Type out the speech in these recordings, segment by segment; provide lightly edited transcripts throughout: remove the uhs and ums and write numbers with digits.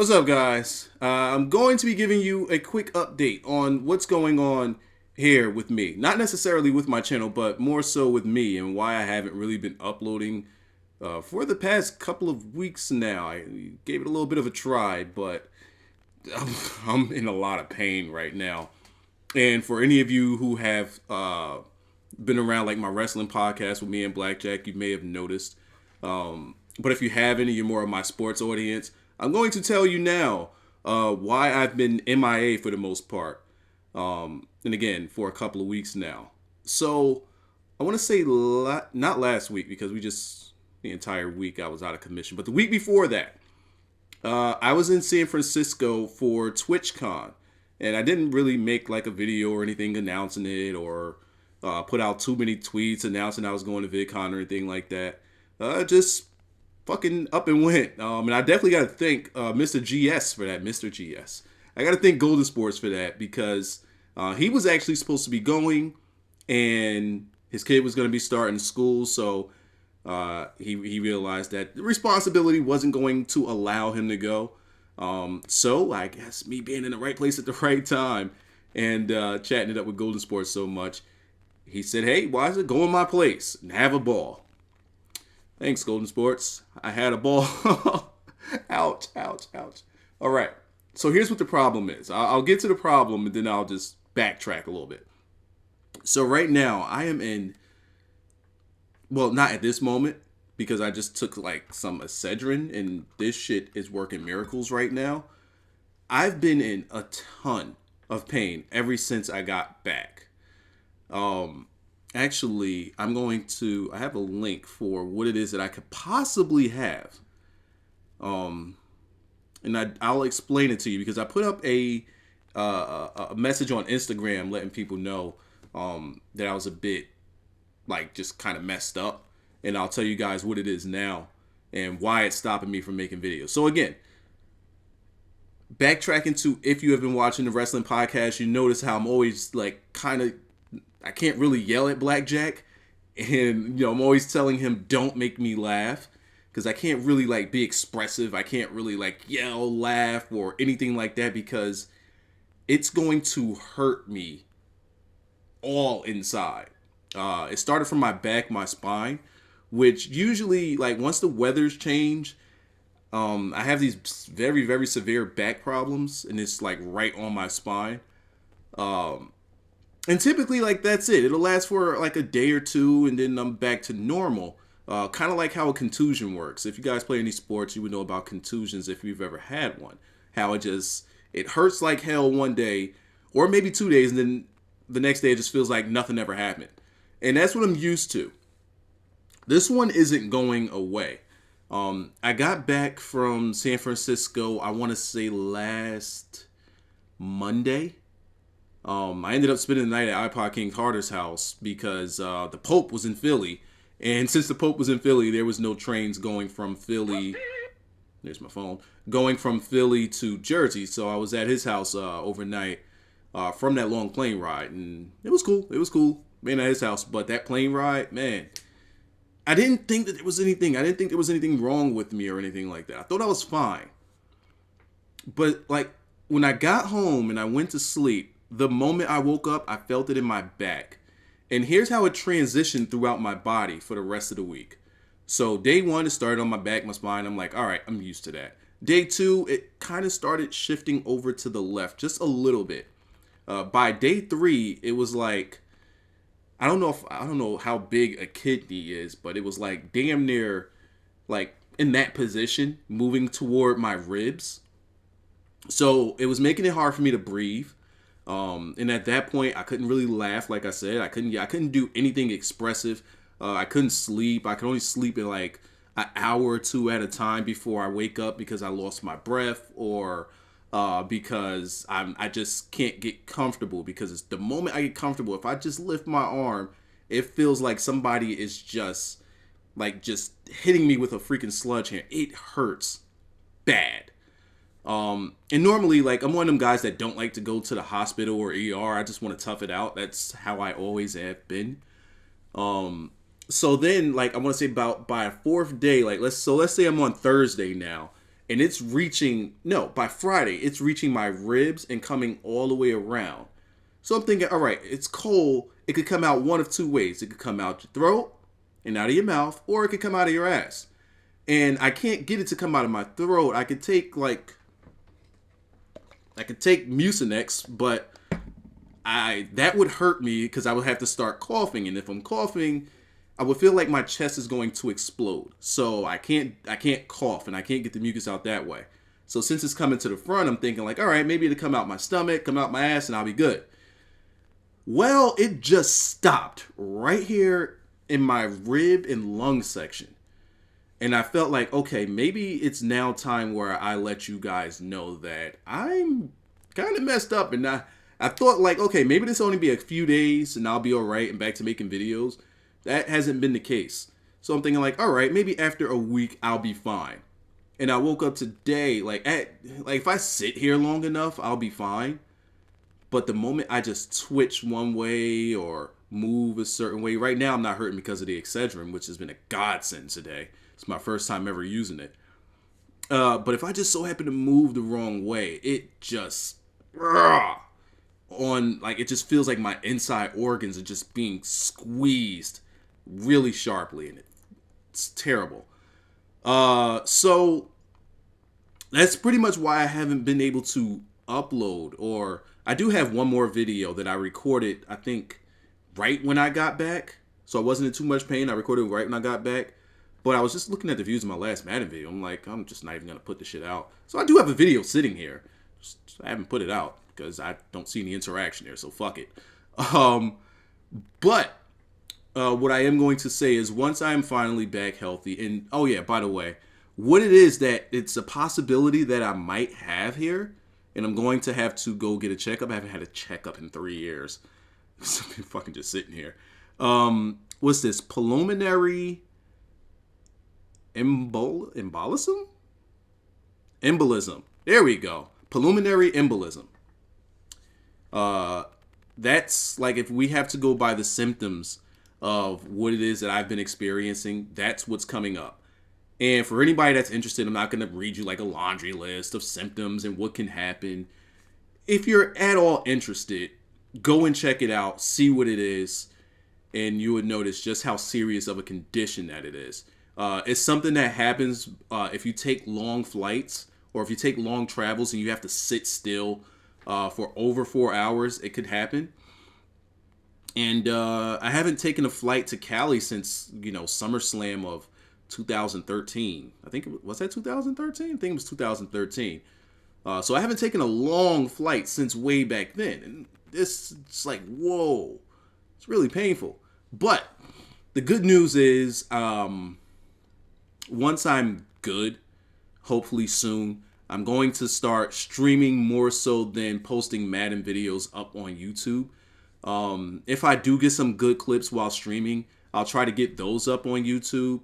What's up, guys? I'm going to be giving you a quick update on what's going on here with me. Not necessarily with my channel, but more so with me and why I haven't really been uploading for the past couple of weeks now. I gave it a little bit of a try, but I'm in a lot of pain right now. And for any of you who have been around like my wrestling podcast with me and Blackjack, you may have noticed. But if you haven't and you're more of my sports audience, I'm going to tell you now why I've been MIA for the most part. And again, for a couple of weeks now. So I want to say not last week because the entire week I was out of commission. But the week before that, I was in San Francisco for TwitchCon. And I didn't really make like a video or anything announcing it or put out too many tweets announcing I was going to VidCon or anything like that. Just fucking up and went. And I definitely got to thank Mr. GS for that. Mr. GS. I got to thank Golden Sports for that because he was actually supposed to be going and his kid was going to be starting school. So he realized that the responsibility wasn't going to allow him to go. So I guess me being in the right place at the right time and chatting it up with Golden Sports so much, he said, "Hey, Wyza, go in my place and have a ball." Thanks, Golden Sports. I had a ball. Ouch, ouch, ouch. All right. So here's what the problem is. I'll get to the problem and then I'll just backtrack a little bit. So right now I am in, well, not at this moment because I just took like some Excedrin and this shit is working miracles right now. I've been in a ton of pain ever since I got back. Actually, I have a link for what it is that I could possibly have. And I'll explain it to you because I put up a message on Instagram letting people know that I was a bit like just kind of messed up. And I'll tell you guys what it is now and why it's stopping me from making videos. So again, backtracking to if you have been watching the wrestling podcast, you notice how I'm always like I can't really yell at Blackjack. And, I'm always telling him, don't make me laugh. Because I can't really, like, be expressive. I can't really, like, yell, laugh, or anything like that. Because it's going to hurt me all inside. It started from my back, my spine. Which usually, like, once the weathers change, I have these very, very severe back problems. And it's, like, right on my spine. And typically, like, that's it. It'll last for, like, a day or two, and then I'm back to normal. Kind of like how a contusion works. If you guys play any sports, you would know about contusions if you've ever had one. How it hurts like hell one day, or maybe 2 days, and then the next day it just feels like nothing ever happened. And that's what I'm used to. This one isn't going away. I got back from San Francisco, I want to say last Monday. I ended up spending the night at iPod King Carter's house because the Pope was in Philly. And since the Pope was in Philly, there was no trains going from Philly. There's my phone. Going from Philly to Jersey. So I was at his house overnight from that long plane ride. And it was cool. It was cool being at his house. But that plane ride, man, I didn't think that there was anything. I didn't think there was anything wrong with me or anything like that. I thought I was fine. But like when I got home and I went to sleep, the moment I woke up, I felt it in my back. And here's how it transitioned throughout my body for the rest of the week. So day one, it started on my back, my spine. I'm like, all right, I'm used to that. Day two, it kind of started shifting over to the left just a little bit. By day three, it was like, I don't know how big a kidney is, but it was like damn near like in that position, moving toward my ribs. So it was making it hard for me to breathe. And at that point, I couldn't really laugh. Like I said, I couldn't do anything expressive. I couldn't sleep. I could only sleep in like an hour or two at a time before I wake up because I lost my breath or because I just can't get comfortable. Because it's the moment I get comfortable, if I just lift my arm, it feels like somebody is just hitting me with a freaking sledgehammer. It hurts bad. And normally, like, I'm one of them guys that don't like to go to the hospital or ER. I just want to tough it out. That's how I always have been. So then, like, I want to say about by a fourth day, like, let's say I'm on Thursday now, and it's reaching, no, by Friday, it's reaching my ribs and coming all the way around. So I'm thinking, all right, it's cold. It could come out one of two ways. It could come out your throat and out of your mouth, or it could come out of your ass. And I can't get it to come out of my throat. I could take Mucinex, but that would hurt me because I would have to start coughing, and if I'm coughing, I would feel like my chest is going to explode. So I can't cough, and I can't get the mucus out that way. So since it's coming to the front, I'm thinking like, all right, maybe it'll come out my stomach, come out my ass, and I'll be good. Well, it just stopped right here in my rib and lung section. And I felt like, okay, maybe it's now time where I let you guys know that I'm kind of messed up. And I thought like, okay, maybe this will only be a few days and I'll be all right and back to making videos. That hasn't been the case. So I'm thinking like, all right, maybe after a week I'll be fine. And I woke up today, like if I sit here long enough, I'll be fine. But the moment I just twitch one way or move a certain way, right now I'm not hurting because of the Excedrin, which has been a godsend today. It's my first time ever using it. But if I just so happen to move the wrong way, it just it just feels like my inside organs are just being squeezed really sharply, and it's terrible. So that's pretty much why I haven't been able to upload, or I do have one more video that I recorded, I think, right when I got back. So I wasn't in too much pain. I recorded right when I got back. But I was just looking at the views of my last Madden video. I'm like, I'm just not even going to put this shit out. So I do have a video sitting here. I haven't put it out because I don't see any interaction there. So fuck it. But what I am going to say is once I am finally back healthy, and oh yeah, by the way, what it is that it's a possibility that I might have here, and I'm going to have to go get a checkup. I haven't had a checkup in 3 years. So I've been fucking just sitting here. What's this? Pulmonary embolism? Embolism. There we go. Pulmonary embolism. That's like if we have to go by the symptoms of what it is that I've been experiencing, that's what's coming up. And for anybody that's interested, I'm not going to read you like a laundry list of symptoms and what can happen. If you're at all interested, go and check it out, see what it is, and you would notice just how serious of a condition that it is. It's something that happens if you take long flights or if you take long travels and you have to sit still for over 4 hours. It could happen. And I haven't taken a flight to Cali since, SummerSlam of 2013. I think was that 2013? I think it was 2013. So I haven't taken a long flight since way back then. And it's like, whoa, it's really painful. But the good news is, once I'm good, hopefully soon, I'm going to start streaming more so than posting Madden videos up on YouTube. If I do get some good clips while streaming, I'll try to get those up on YouTube.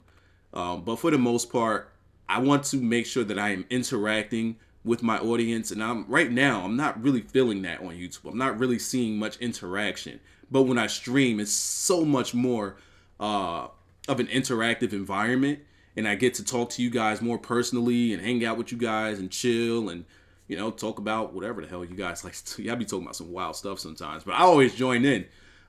But for the most part, I want to make sure that I am interacting with my audience. And right now, I'm not really feeling that on YouTube. I'm not really seeing much interaction. But when I stream, it's so much more of an interactive environment. And I get to talk to you guys more personally and hang out with you guys and chill and, talk about whatever the hell you guys like to. Yeah, I be talking about some wild stuff sometimes, but I always join in.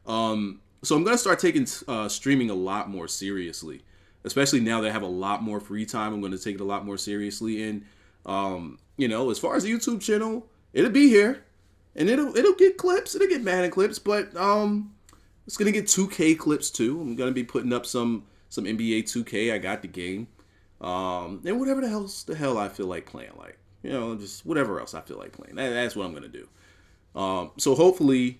So I'm going to start taking streaming a lot more seriously, especially now that I have a lot more free time. I'm going to take it a lot more seriously. And, as far as the YouTube channel, it'll be here and it'll get clips. It'll get Madden clips, but it's going to get 2K clips too. I'm going to be putting up some NBA 2K. I got the game. And whatever the hell I feel like playing, like, just whatever else I feel like playing. That's what I'm going to do. So hopefully,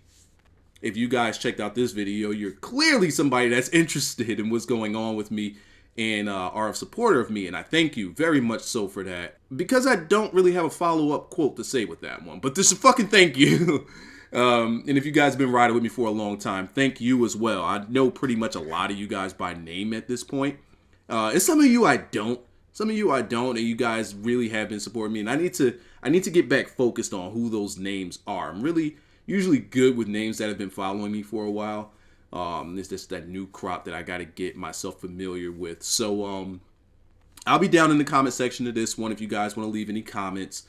if you guys checked out this video, you're clearly somebody that's interested in what's going on with me and are a supporter of me. And I thank you very much so for that. Because I don't really have a follow-up quote to say with that one. But there's a fucking thank you. And if you guys have been riding with me for a long time, thank you as well. I know pretty much a lot of you guys by name at this point. And some of you I don't. Some of you I don't, and you guys really have been supporting me. And I need to get back focused on who those names are. I'm really usually good with names that have been following me for a while. It's just that new crop that I got to get myself familiar with. So I'll be down in the comment section of this one if you guys want to leave any comments,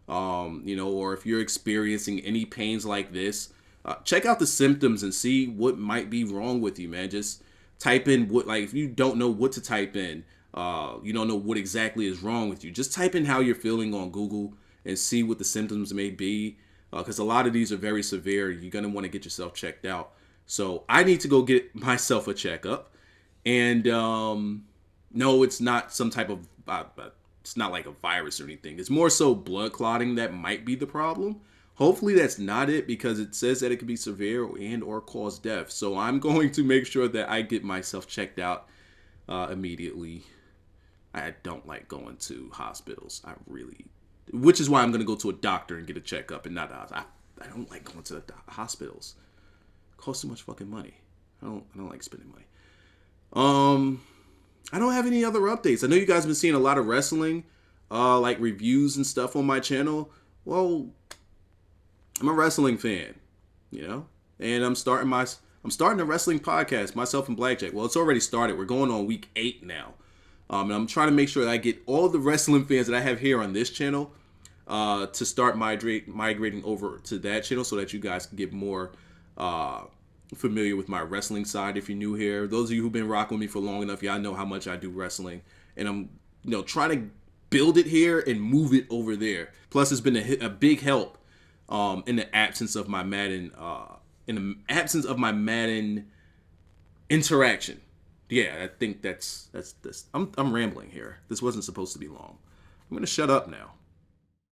or if you're experiencing any pains like this. Check out the symptoms and see what might be wrong with you, man. Just type in if you don't know what to type in, you don't know what exactly is wrong with you, just type in how you're feeling on Google and see what the symptoms may be. Because a lot of these are very severe. You're going to want to get yourself checked out. So I need to go get myself a checkup. And no, it's not some type of, it's not like a virus or anything. It's more so blood clotting that might be the problem. Hopefully that's not it, because it says that it could be severe and or cause death. So I'm going to make sure that I get myself checked out immediately. I don't like going to hospitals. Which is why I'm going to go to a doctor and get a checkup and not a hospital. I don't like going to hospitals. It costs too much fucking money. I don't like spending money. I don't have any other updates. I know you guys have been seeing a lot of wrestling, like reviews and stuff on my channel. Well, I'm a wrestling fan, and I'm starting a wrestling podcast, myself and Blackjack. Well, it's already started. We're going on week 8 now. And I'm trying to make sure that I get all the wrestling fans that I have here on this channel to start migrating over to that channel so that you guys can get more familiar with my wrestling side. If you're new here, those of you who've been rocking with me for long enough, y'all know how much I do wrestling. And I'm trying to build it here and move it over there. Plus, it's been a big help in the absence of my Madden interaction. Yeah, I think that's this. I'm rambling here. This wasn't supposed to be long. I'm gonna shut up now.